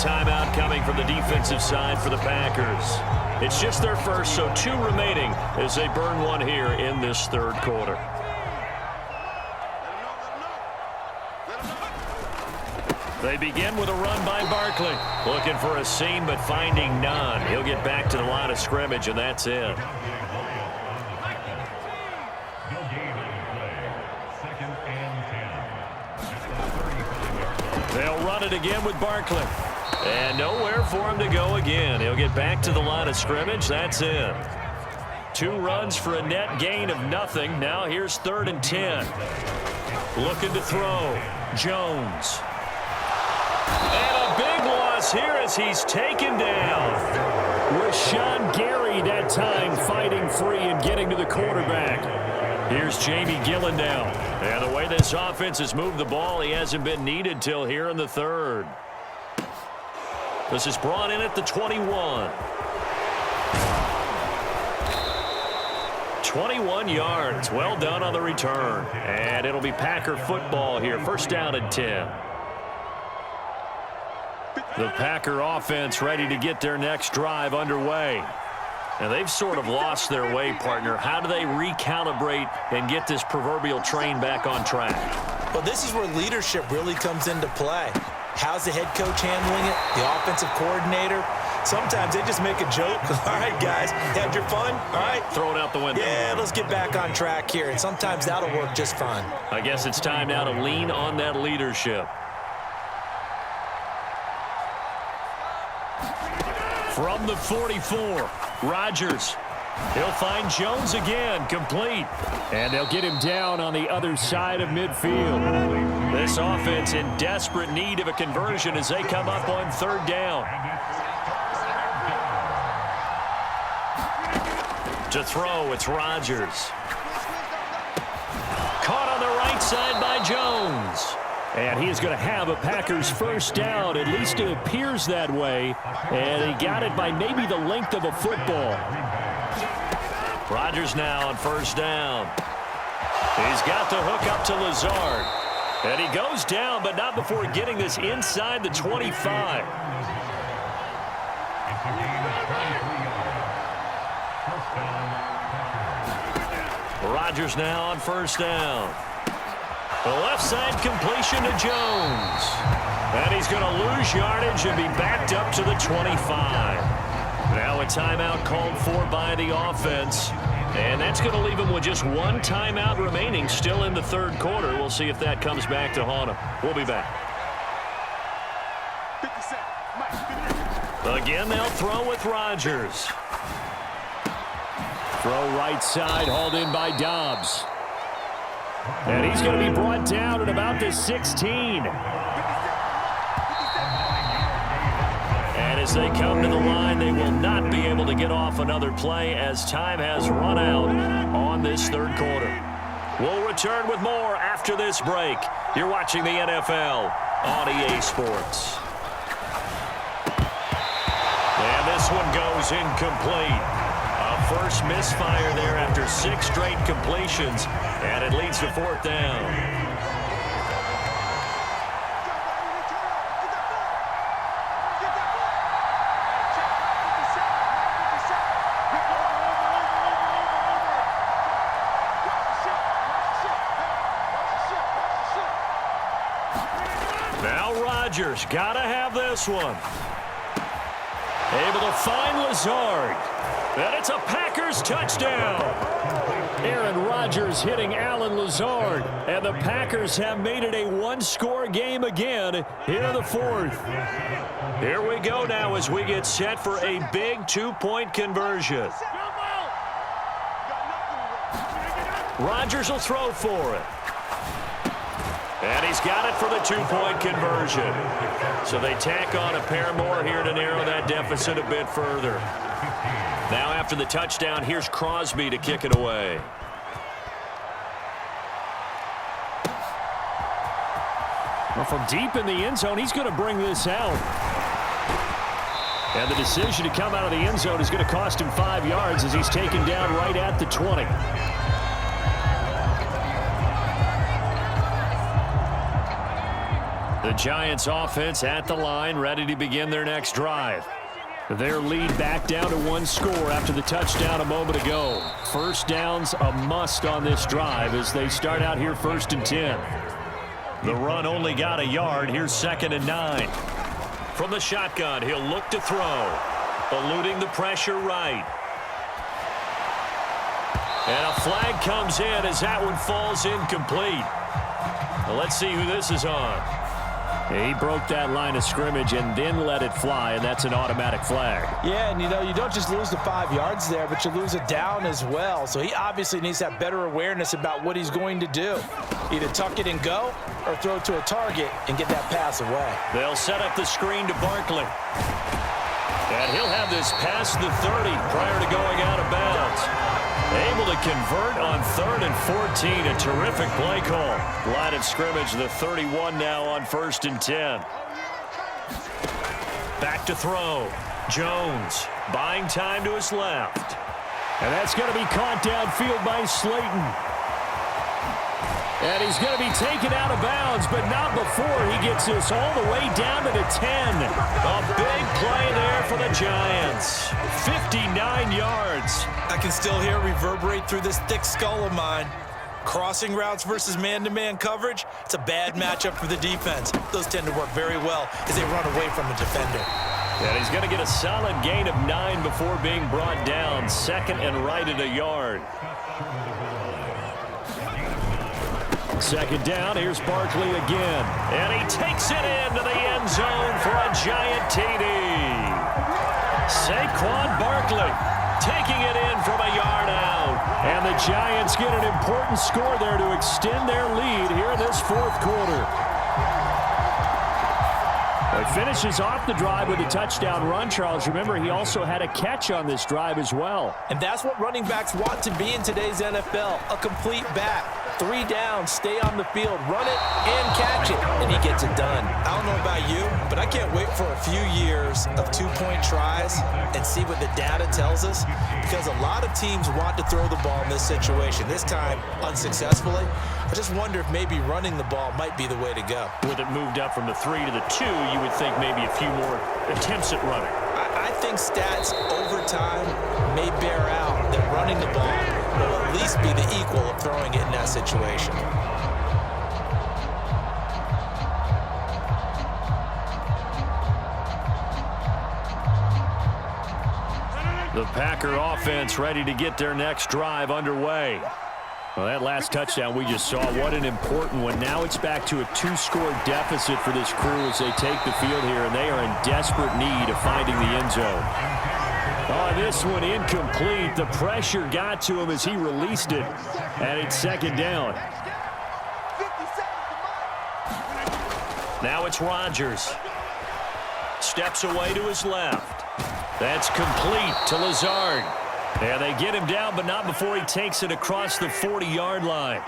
timeout coming from the defensive side for the Packers. It's just their first, so 2 remaining as they burn one here in this third quarter. They begin with a run by Barkley. Looking for a seam, but finding none. He'll get back to the line of scrimmage, and that's it. They'll run it again with Barkley. And nowhere for him to go again. He'll get back to the line of scrimmage. That's it. 2 runs for a net gain of nothing. Now here's 3rd and 10. Looking to throw. Jones. And a big loss here as he's taken down. Rashawn Gary that time fighting free and getting to the quarterback. Here's Jamie Gillen now. And the way this offense has moved the ball, he hasn't been needed till here in the 3rd. This is brought in at the 21. 21 yards. Well done on the return. And it'll be Packer football here. First down and 10. The Packer offense ready to get their next drive underway. And they've sort of lost their way, partner. How do they recalibrate and get this proverbial train back on track? Well, this is where leadership really comes into play. How's the head coach handling it? The offensive coordinator? Sometimes they just make a joke. All right, guys, had your fun? All right. Throw it out the window. Yeah, let's get back on track here. And sometimes that'll work just fine. I guess it's time now to lean on that leadership. From the 44, Rodgers. He'll find Jones again, complete. And they'll get him down on the other side of midfield. This offense in desperate need of a conversion as they come up on 3rd down. To throw, it's Rodgers. Caught on the right side by Jones. And he is going to have a Packers first down. At least it appears that way. And he got it by maybe the length of a football. Rodgers now on first down. He's got the hook up to Lazard. And he goes down, but not before getting this inside the 25. Rodgers now on first down. The left side completion to Jones. And he's going to lose yardage and be backed up to the 25. Now a timeout called for by the offense. And that's going to leave him with just 1 timeout remaining still in the 3rd quarter. We'll see if that comes back to haunt him. We'll be back. Again, they'll throw with Rodgers. Throw right side, hauled in by Dobbs. And he's going to be brought down at about the 16. And as they come to the line, they will not be able to get off another play as time has run out on this 3rd quarter. We'll return with more after this break. You're watching the NFL on EA Sports. And this one goes incomplete. First misfire there after 6 straight completions, and it leads to 4th down. Now Rodgers, gotta have this one. Able to find Lazard. And it's a Packers touchdown. Aaron Rodgers hitting Alan Lazard. And the Packers have made it a 1-score game again here in the 4th. Here we go now as we get set for a big 2-point conversion. Rodgers will throw for it. And he's got it for the 2-point conversion. So they tack on a pair more here to narrow that deficit a bit further. Now after the touchdown, here's Crosby to kick it away. Well, from deep in the end zone, he's going to bring this out. And the decision to come out of the end zone is going to cost him 5 yards as he's taken down right at the 20. The Giants offense at the line, ready to begin their next drive. Their lead back down to 1 score after the touchdown a moment ago. First down's a must on this drive as they start out here 1st and 10. The run only got a yard. Here's 2nd and 9. From the shotgun, he'll look to throw. Eluding the pressure right. And a flag comes in as that one falls incomplete. Well, let's see who this is on. He broke that line of scrimmage and then let it fly, and that's an automatic flag. Yeah, and you don't just lose the 5 yards there, but you lose it down as well. So he obviously needs to have better awareness about what he's going to do. Either tuck it and go or throw to a target and get that pass away. They'll set up the screen to Barkley. And he'll have this past the 30 prior to going out of bounds. Able to convert on 3rd and 14. A terrific play call. Line of scrimmage, the 31 now on 1st and 10. Back to throw. Jones buying time to his left. And that's going to be caught downfield by Slayton. And he's going to be taken out of bounds, but not before he gets this all the way down to the 10. A big play there for the Giants. 59 yards. I can still hear it reverberate through this thick skull of mine. Crossing routes versus man-to-man coverage, it's a bad matchup for the defense. Those tend to work very well as they run away from a defender. And he's going to get a solid gain of 9 before being brought down. 2nd and right at a yard. 2nd down, here's Barkley again. And he takes it into the end zone for a giant TD. Saquon Barkley taking it in from a yard out. And the Giants get an important score there to extend their lead here in this 4th quarter. He finishes off the drive with a touchdown run, Charles. Remember, he also had a catch on this drive as well. And that's what running backs want to be in today's NFL, a complete back. 3 down, stay on the field, run it, and catch it, and he gets it done. I don't know about you, but I can't wait for a few years of 2-point tries and see what the data tells us, because a lot of teams want to throw the ball in this situation, this time unsuccessfully. I just wonder if maybe running the ball might be the way to go. With it moved up from the 3 to the 2, you would think maybe a few more attempts at running. I think stats over time may bear out that running the ball will at least be the equal of throwing it in that situation. The Packer offense ready to get their next drive underway. Well, that last touchdown we just saw, what an important one. Now it's back to a 2-score deficit for this crew as they take the field here, and they are in desperate need of finding the end zone. Oh, this one incomplete. The pressure got to him as he released it, and it's 2nd down. Now it's Rodgers. Steps away to his left. That's complete to Lazard. And they get him down, but not before he takes it across the 40-yard line.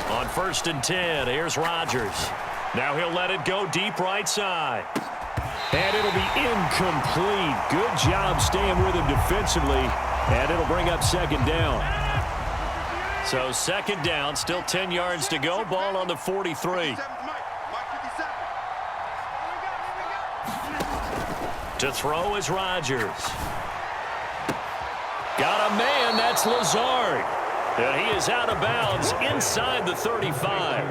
On 1st and 10, here's Rodgers. Now he'll let it go deep right side. And it'll be incomplete. Good job staying with him defensively. And it'll bring up 2nd down. So 2nd down, still 10 yards to go. Ball on the 43. To throw is Rodgers. Got a man, that's Lazard. And he is out of bounds inside the 35.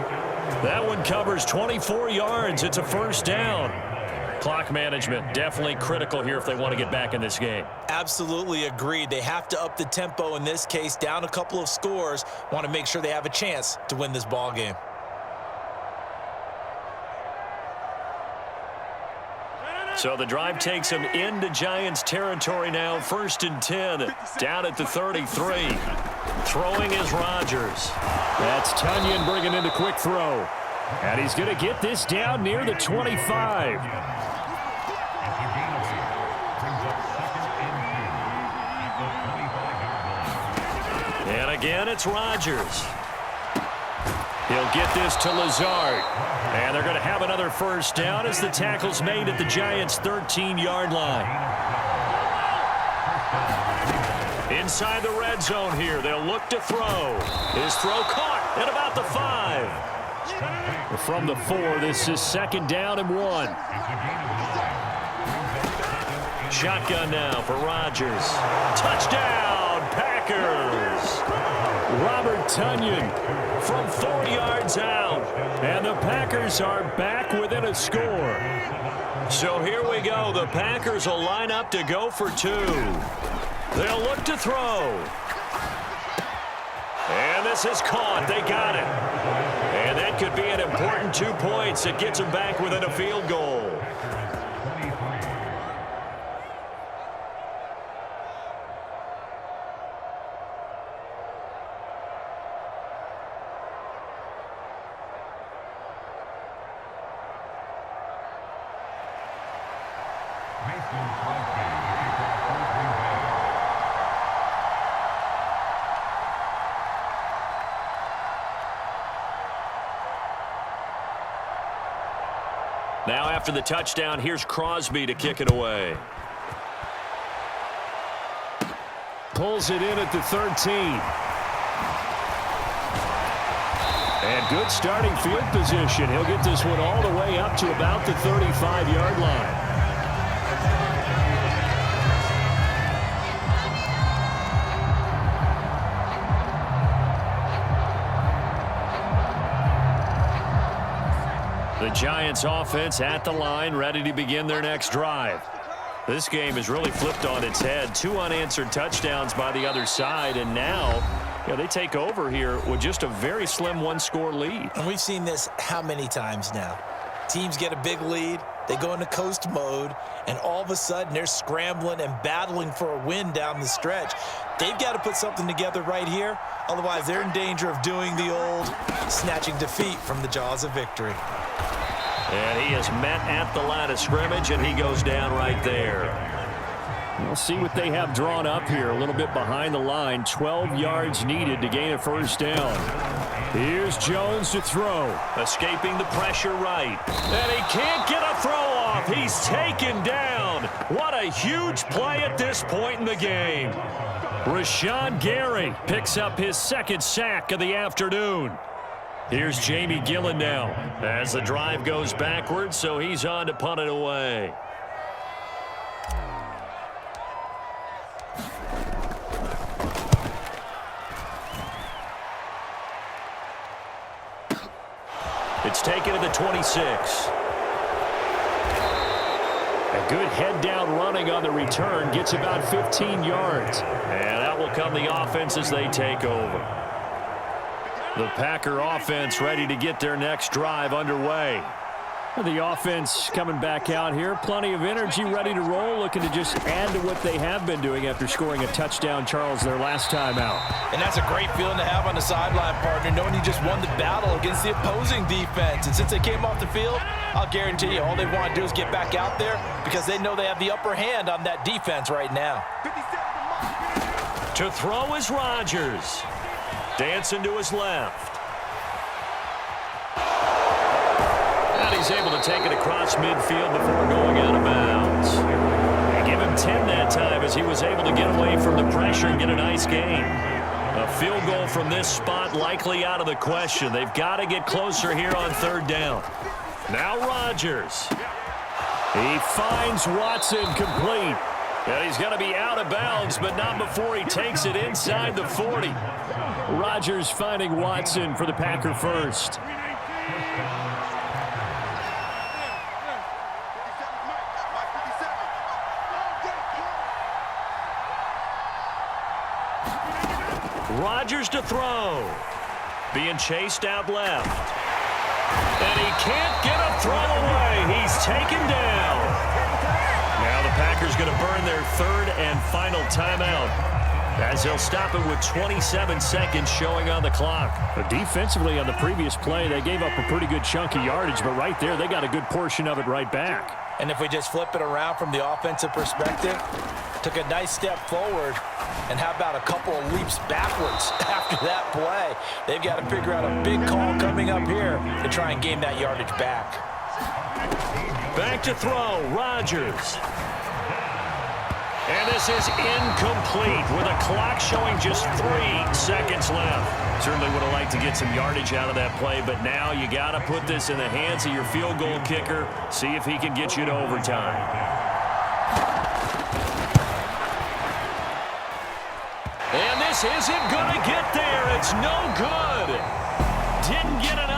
That one covers 24 yards. It's a 1st down. Clock management definitely critical here if they want to get back in this game. Absolutely agreed. They have to up the tempo in this case, down a couple of scores. Want to make sure they have a chance to win this ball game. So the drive takes him into Giants territory now. 1st and 10, down at the 33. Throwing is Rodgers. That's Tunyon bringing in the quick throw. And he's going to get this down near the 25. And again, it's Rodgers. He'll get this to Lazard. And they're going to have another 1st down as the tackle's made at the Giants' 13-yard line. Inside the red zone here, they'll look to throw. His throw caught, at about the 5. From the 4, this is 2nd down and 1. Shotgun now for Rodgers. Touchdown, Packers. Robert Tonyan From 4 yards out. and the Packers are back within a score. So here we go. The Packers will line up to go for 2. They'll look to throw. And this is caught. They got it. And that could be an important 2 points. It gets them back within a field goal. Now after the touchdown, here's Crosby to kick it away. Pulls it in at the 13. And good starting field position. He'll get this one all the way up to about the 35-yard line. The Giants offense at the line, ready to begin their next drive. This game is really flipped on its head. 2 unanswered touchdowns by the other side, and now they take over here with just a very slim 1-score lead. And we've seen this how many times now? Teams get a big lead, they go into coast mode, and all of a sudden they're scrambling and battling for a win down the stretch. They've got to put something together right here, otherwise they're in danger of doing the old snatching defeat from the jaws of victory. And he is met at the line of scrimmage, and he goes down right there. We'll see what they have drawn up here. A little bit behind the line. 12 yards needed to gain a 1st down. Here's Jones to throw. Escaping the pressure right. And he can't get a throw off. He's taken down. What a huge play at this point in the game. Rashawn Gary picks up his 2nd sack of the afternoon. Here's Jamie Gillen now as the drive goes backwards, so he's on to punt it away. It's taken to the 26. A good head-down running on the return gets about 15 yards. And that will come the offense as they take over. The Packer offense ready to get their next drive underway. The offense coming back out here. Plenty of energy, ready to roll, looking to just add to what they have been doing after scoring a touchdown, Charles, their last time out. And that's a great feeling to have on the sideline, partner, knowing you just won the battle against the opposing defense. And since they came off the field, I'll guarantee you all they want to do is get back out there because they know they have the upper hand on that defense right now. To throw is Rodgers. Dancing to his left. And he's able to take it across midfield before going out of bounds. They give him 10 that time as he was able to get away from the pressure and get a nice gain. A field goal from this spot likely out of the question. They've got to get closer here on 3rd down. Now Rodgers. He finds Watson complete. And he's going to be out of bounds, but not before he takes it inside the 40. Rodgers finding Watson for the Packer first. Rodgers to throw. Being chased out left. And he can't get a throw away. He's taken down. Now the Packers going to burn their 3rd and final timeout as they'll stop it with 27 seconds showing on the clock. But defensively on the previous play, they gave up a pretty good chunk of yardage, but right there they got a good portion of it right back. And if we just flip it around from the offensive perspective, took a nice step forward, and how about a couple of leaps backwards after that play? They've got to figure out a big call coming up here to try and gain that yardage back. Back to throw, Rodgers. And this is incomplete with a clock showing just 3 seconds left. Certainly would have liked to get some yardage out of that play, but now you got to put this in the hands of your field goal kicker. See if he can get you to overtime. And this isn't going to get there. It's no good. Didn't get it